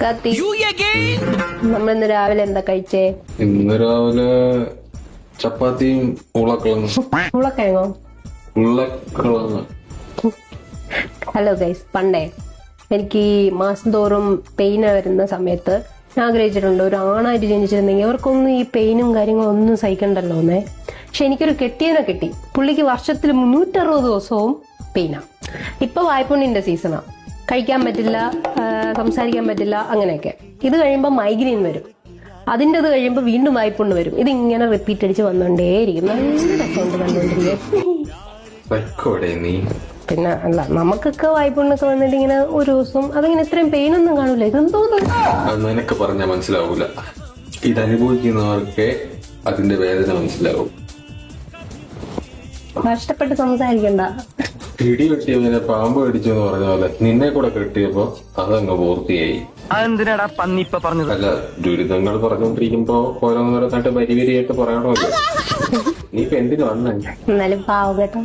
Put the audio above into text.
കത്തി നമ്മളിന്ന് രാവിലെ എന്താ കഴിച്ചേ? ഇന്ന് രാവിലെ ചപ്പാത്തിയും ഉളക്കിഴങ്ങോ? ഉരുളക്കിഴങ്ങ്. ഹലോ ഗൈസ്, പണ്ടേ എനിക്ക് ഈ മാസം തോറും പെയിൻ വരുന്ന സമയത്ത് ഞാൻ ആഗ്രഹിച്ചിട്ടുണ്ട് ഒരു ആണായിട്ട് ജനിച്ചിരുന്നെങ്കിൽ അവർക്കൊന്നും ഈ പെയിനും കാര്യങ്ങളും ഒന്നും സഹിക്കണ്ടല്ലോ എന്നേ. പക്ഷെ എനിക്കൊരു കെട്ടിയനെ കിട്ടി. പുള്ളിക്ക് വർഷത്തിൽ 360 ദിവസവും പെയിനാ. ഇപ്പൊ വായ്പുണ്ണിന്റെ സീസണാ. കഴിക്കാൻ പറ്റില്ല, സംസാരിക്കാൻ പറ്റില്ല, അങ്ങനെയൊക്കെ. ഇത് കഴിയുമ്പോൾ മൈഗ്രെയിൻ വരും. അതിൻ്റെ അത് കഴിയുമ്പോൾ വീണ്ടും വായ്പുണ്ണ് വരും. ഇതിങ്ങനെ റിപ്പീറ്റ് അടിച്ച് വന്നുകൊണ്ടേയിരിക്കും. നല്ല രസമുണ്ട് കണ്ടുകൊണ്ടിരിക്കുക. പിന്നെ അല്ല, നമുക്കൊക്കെ വായ്പുണ്ണൊക്കെ വന്നിട്ട് ഇങ്ങനെ ഒരു ദിവസം അതിങ്ങനെ ഇത്രയും പെയിനൊന്നും കാണൂല. ഇതെന്തോ നിനക്ക് പറഞ്ഞാൽ മനസ്സിലാവൂല. ഇതനുഭവിക്കുന്നവർക്ക് അതിന്റെ വേദന മനസ്സിലാവും. കഷ്ടപ്പെട്ട് സംസാരിക്കണ്ട. ഇടി വെട്ടിയവനെ പാമ്പ് കടിച്ചു എന്ന് പറഞ്ഞ പോലെ നിന്നെ കൂടെ കെട്ടിയപ്പോ അതങ്ങ് പൂർത്തിയായി. അതെന്തിനാടാ പന്നി ഇപ്പൊ പറഞ്ഞത്? അല്ല, ദുരിതങ്ങൾ പറഞ്ഞുകൊണ്ടിരിക്കുമ്പോ ഓരോന്നോരോന്നായിട്ട് വരി വരിയായിട്ട് പറയണമല്ലോ. നീ ഇപ്പൊ എന്തിനു വന്നെ? എന്നാലും പാവം കേട്ടോ.